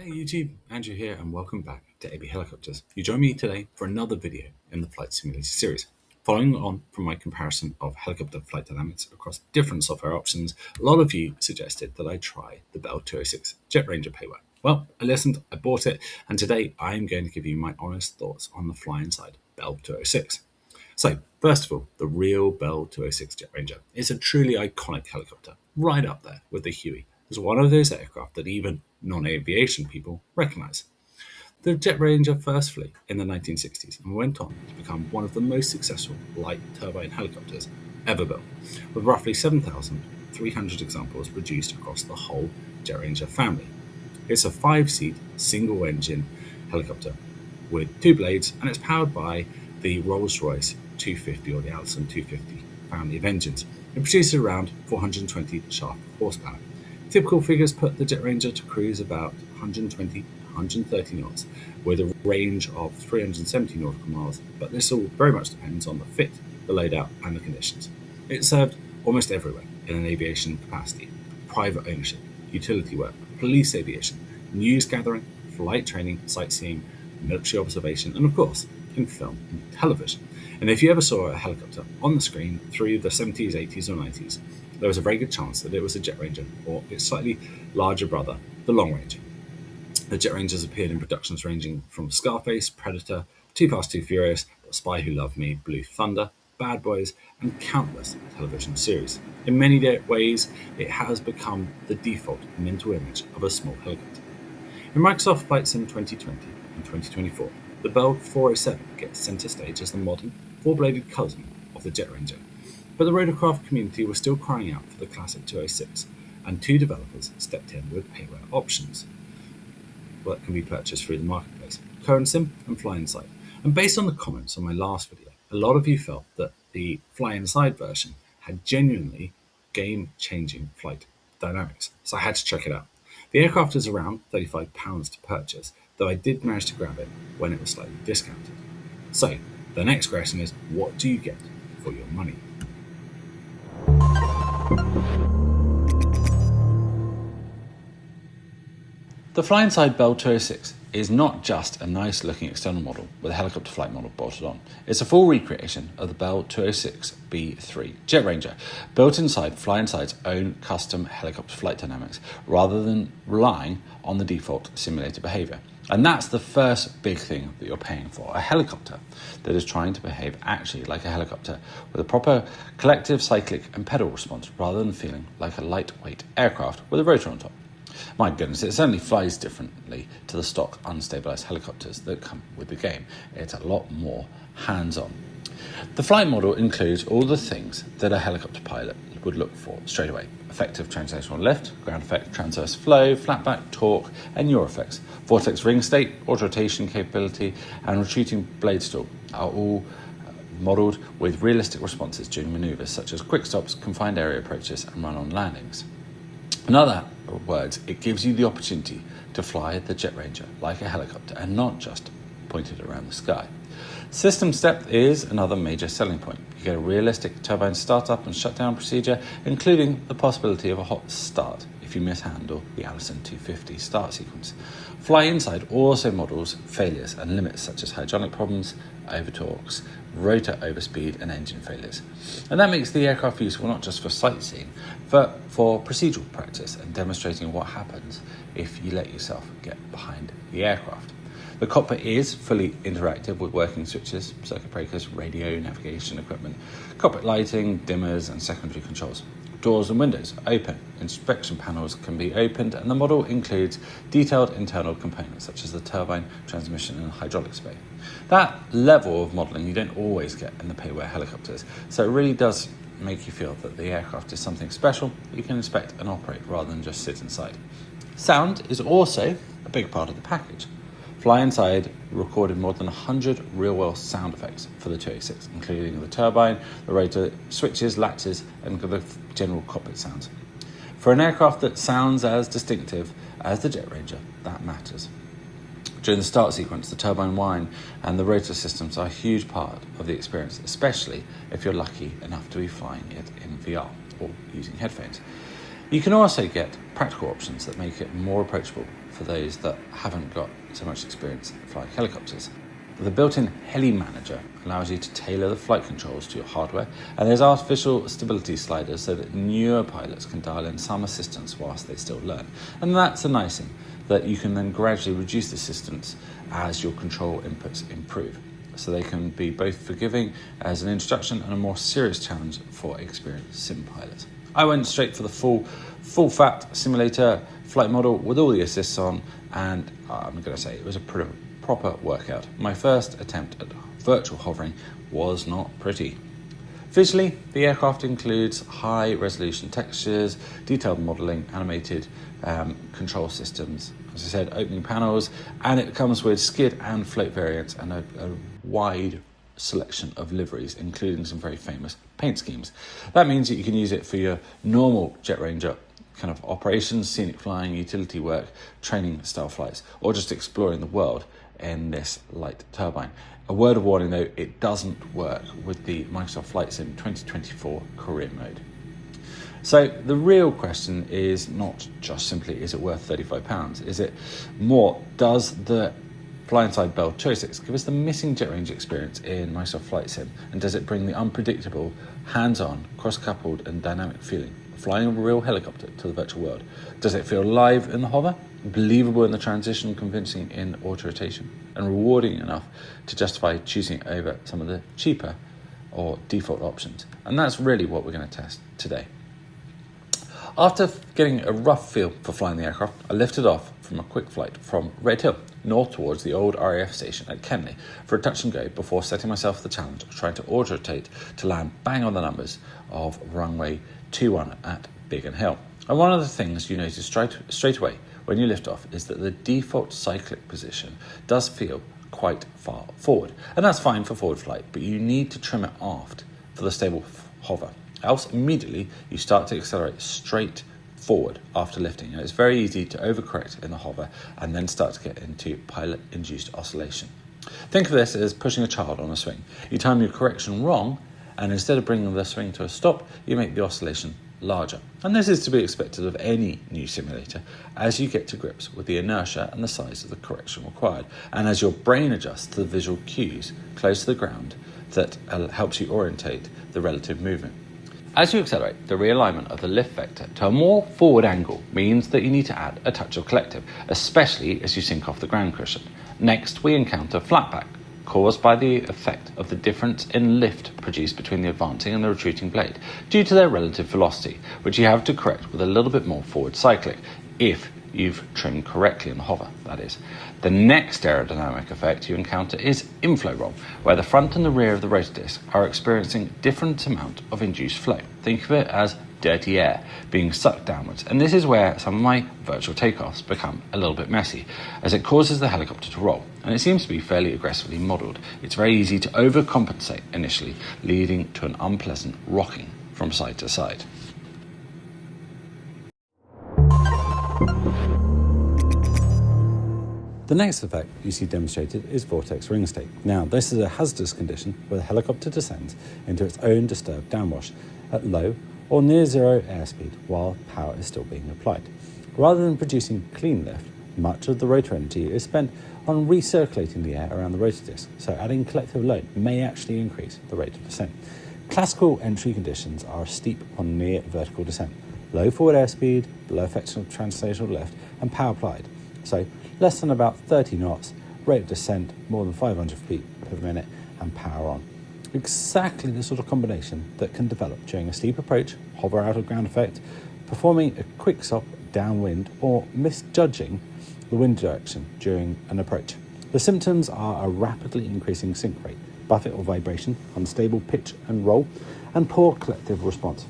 Hey YouTube, Andrew here and welcome back to AB Helicopters. You join me today for another video in the Flight Simulator series. Following on from my comparison of helicopter flight dynamics across different software options, a lot of you suggested that I try the Bell 206 JetRanger payware. Well, I listened, I bought it, and today I am going to give you my honest thoughts on the FlyInside Bell 206. So, first of all, the real Bell 206 JetRanger is a truly iconic helicopter, right up there with the Huey. It's one of those aircraft that even non-aviation people recognise. The JetRanger first flew in the 1960s and went on to become one of the most successful light turbine helicopters ever built, with roughly 7,300 examples produced across the whole JetRanger family. It's a 5-seat, single-engine helicopter with 2 blades, and it's powered by the Rolls-Royce 250 or the Allison 250 family of engines. It produces around 420 shaft horsepower. Typical figures put the JetRanger to cruise about 120 130 knots with a range of 370 nautical miles, but this all very much depends on the fit, the loadout and the conditions. It's served almost everywhere in an aviation capacity: private ownership, utility work, police aviation, news gathering, flight training, sightseeing, military observation, and of course in film and television. And if you ever saw a helicopter on the screen through the 70s, 80s or 90s, there was a very good chance that it was a JetRanger or its slightly larger brother, the Long Ranger. The JetRangers appeared in productions ranging from Scarface, Predator, Too Fast, Too Furious, The Spy Who Loved Me, Blue Thunder, Bad Boys, and countless television series. In many ways, it has become the default mental image of a small helicopter. In Microsoft Flight Sim 2020 and 2024, the Bell 407 gets centre stage as the modern, 4-bladed cousin of the JetRanger. But the rotorcraft community was still crying out for the classic 206, and 2 developers stepped in with payware options that can be purchased through the marketplace: CurrentSim and FlyInside. And based on the comments on my last video, a lot of you felt that the FlyInside version had genuinely game-changing flight dynamics, so I had to check it out. The aircraft is around £35 to purchase, though I did manage to grab it when it was slightly discounted. So, the next question is, what do you get for your money? The FlyInside Bell 206 is not just a nice looking external model with a helicopter flight model bolted on. It's a full recreation of the Bell 206 B3 JetRanger, built inside FlyInside's own custom helicopter flight dynamics, rather than relying on the default simulator behaviour. And that's the first big thing that you're paying for: a helicopter that is trying to behave actually like a helicopter, with a proper collective, cyclic and pedal response, rather than feeling like a lightweight aircraft with a rotor on top. My goodness, it certainly flies differently to the stock unstabilised helicopters that come with the game. It's a lot more hands-on. The flight model includes all the things that a helicopter pilot would look for straight away: effective translational lift, ground effect, transverse flow, flatback, torque, and yaw effects. Vortex ring state, autorotation capability, and retreating blade stall are all modelled with realistic responses during manoeuvres such as quick stops, confined area approaches, and run-on landings. In other words, it gives you the opportunity to fly the JetRanger like a helicopter and not just pointed around the sky. System step is another major selling point. You get a realistic turbine startup and shutdown procedure, including the possibility of a hot start if you mishandle the Allison 250 start sequence. FlyInside also models failures and limits such as hydronic problems, overtorques, rotor overspeed and engine failures. And that makes the aircraft useful not just for sightseeing, but for procedural practice and demonstrating what happens if you let yourself get behind the aircraft. The cockpit is fully interactive with working switches, circuit breakers, radio, navigation equipment, cockpit lighting, dimmers and secondary controls. Doors and windows are open, inspection panels can be opened, and the model includes detailed internal components such as the turbine, transmission and hydraulics bay. That level of modelling you don't always get in the payware helicopters, so it really does make you feel that the aircraft is something special that you can inspect and operate rather than just sit inside. Sound is also a big part of the package. FlyInside recorded more than 100 real-world sound effects for the 206, including the turbine, the rotor switches, latches, and the general cockpit sounds. For an aircraft that sounds as distinctive as the JetRanger, that matters. During the start sequence, the turbine whine and the rotor systems are a huge part of the experience, especially if you're lucky enough to be flying it in VR or using headphones. You can also get practical options that make it more approachable for those that haven't got so much experience flying helicopters. The built-in Heli Manager allows you to tailor the flight controls to your hardware, and there's artificial stability sliders so that newer pilots can dial in some assistance whilst they still learn. And that's the nice thing, that you can then gradually reduce the assistance as your control inputs improve. So they can be both forgiving as an introduction and a more serious challenge for experienced sim pilots. I went straight for the full fat simulator flight model with all the assists on, and I'm going to say it was a proper workout. My first attempt at virtual hovering was not pretty. Visually, the aircraft includes high resolution textures, detailed modelling, animated control systems, as I said, opening panels, and it comes with skid and float variants and a wide selection of liveries, including some very famous paint schemes. That means that you can use it for your normal JetRanger kind of operations, scenic flying, utility work, training style flights, or just exploring the world in this light turbine. A word of warning though, it doesn't work with the Microsoft Flight Sim 2024 career mode. So the real question is not just simply, is it worth £35? Is it more, does the FlyInside Bell 206 give us the missing JetRanger experience in Microsoft Flight Sim? And does it bring the unpredictable, hands-on, cross-coupled and dynamic feeling of flying a real helicopter to the virtual world? Does it feel live in the hover, believable in the transition, convincing in autorotation, and rewarding enough to justify choosing over some of the cheaper or default options? And that's really what we're going to test today. After getting a rough feel for flying the aircraft, I lifted off from a quick flight from Redhill, north towards the old RAF station at Kenley, for a touch and go before setting myself the challenge of trying to auto-rotate to land bang on the numbers of runway 21 at Biggin Hill. And one of the things you notice straight away when you lift off is that the default cyclic position does feel quite far forward. And that's fine for forward flight, but you need to trim it aft for the stable hover. Else immediately you start to accelerate straight forward after lifting. And it's very easy to overcorrect in the hover and then start to get into pilot-induced oscillation. Think of this as pushing a child on a swing. You time your correction wrong, and instead of bringing the swing to a stop, you make the oscillation larger. And this is to be expected of any new simulator as you get to grips with the inertia and the size of the correction required, and as your brain adjusts to the visual cues close to the ground that helps you orientate the relative movement. As you accelerate, the realignment of the lift vector to a more forward angle means that you need to add a touch of collective, especially as you sink off the ground cushion. Next, we encounter flatback, caused by the effect of the difference in lift produced between the advancing and the retreating blade, due to their relative velocity, which you have to correct with a little bit more forward cyclic, if you've trimmed correctly on the hover, that is. The next aerodynamic effect you encounter is inflow roll, where the front and the rear of the rotor disc are experiencing different amount of induced flow. Think of it as dirty air being sucked downwards, and this is where some of my virtual takeoffs become a little bit messy, as it causes the helicopter to roll, and it seems to be fairly aggressively modelled. It's very easy to overcompensate initially, leading to an unpleasant rocking from side to side. The next effect you see demonstrated is vortex ring state. Now, this is a hazardous condition where the helicopter descends into its own disturbed downwash at low or near zero airspeed while power is still being applied. Rather than producing clean lift, much of the rotor energy is spent on recirculating the air around the rotor disc, so adding collective load may actually increase the rate of descent. Classical entry conditions are steep on near vertical descent, low forward airspeed, below effects of translational lift, and power applied. So less than about 30 knots, rate of descent more than 500 feet per minute, and power on. Exactly the sort of combination that can develop during a steep approach, hover out of ground effect, performing a quick stop downwind, or misjudging the wind direction during an approach. The symptoms are a rapidly increasing sink rate, buffet or vibration, unstable pitch and roll, and poor collective response.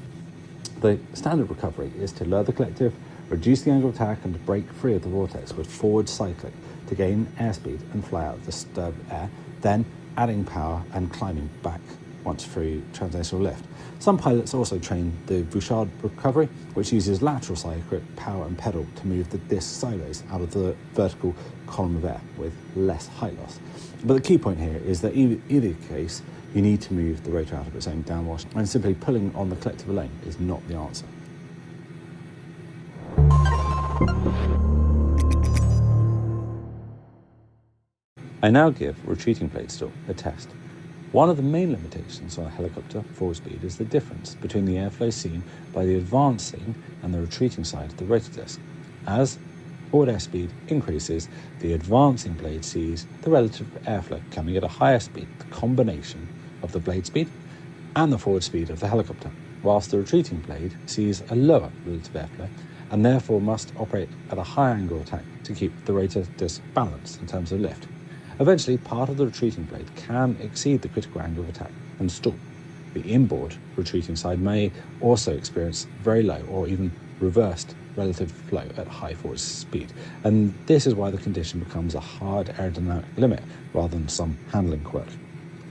The standard recovery is to lower the collective, reduce the angle of attack, and to break free of the vortex with forward cyclic to gain airspeed and fly out of the disturbed air, then adding power and climbing back once through translational lift. Some pilots also train the Bouchard recovery, which uses lateral cyclic power and pedal to move the disc sideways out of the vertical column of air with less height loss. But the key point here is that either case, you need to move the rotor out of its own downwash, and simply pulling on the collective alone is not the answer. I now give retreating blade stall a test. One of the main limitations on a helicopter forward speed is the difference between the airflow seen by the advancing and the retreating side of the rotor disc. As forward airspeed increases, the advancing blade sees the relative airflow coming at a higher speed, the combination of the blade speed and the forward speed of the helicopter, whilst the retreating blade sees a lower relative airflow and therefore must operate at a higher angle of attack to keep the rotor disc balanced in terms of lift. Eventually, part of the retreating blade can exceed the critical angle of attack and stall. The inboard retreating side may also experience very low or even reversed relative flow at high forward speed, and this is why the condition becomes a hard aerodynamic limit rather than some handling quirk.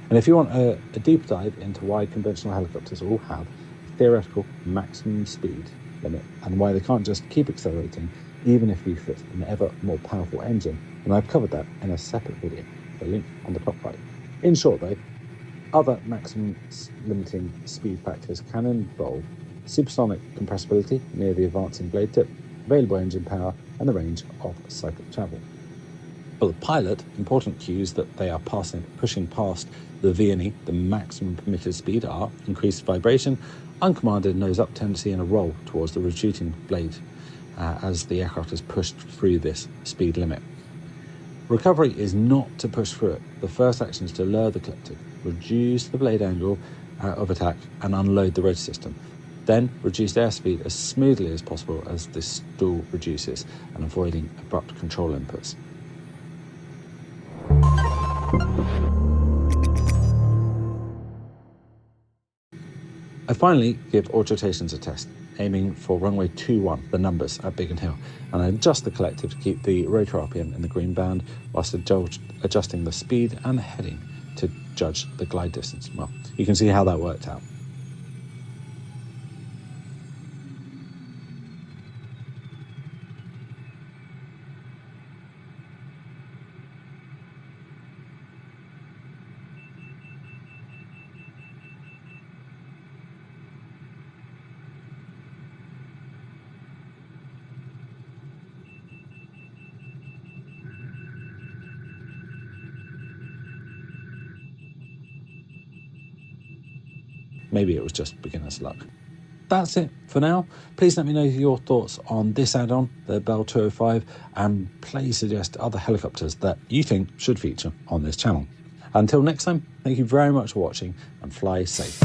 And if you want a deep dive into why conventional helicopters all have a theoretical maximum speed limit and why they can't just keep accelerating even if you fit an ever more powerful engine, and I've covered that in a separate video, the link on the top right. In short though, other maximum limiting speed factors can involve supersonic compressibility near the advancing blade tip, available engine power, and the range of cyclic travel. For the pilot, important cues that they are pushing past the V&E, the maximum permitted speed, are increased vibration, uncommanded nose-up tendency, and a roll towards the retreating blade as the aircraft is pushed through this speed limit. Recovery is not to push through it. The first action is to lower the collective, reduce the blade angle of attack, and unload the rotor system. Then reduce airspeed as smoothly as possible as the stall reduces, and avoiding abrupt control inputs. I finally give autorotations a test, aiming for runway 21, the numbers at Biggin Hill, and I adjust the collective to keep the rotor RPM in the green band whilst adjusting the speed and the heading to judge the glide distance. Well, you can see how that worked out. Maybe it was just beginner's luck. That's it for now. Please let me know your thoughts on this add-on, the Bell 205, and please suggest other helicopters that you think should feature on this channel. Until next time, thank you very much for watching and fly safe.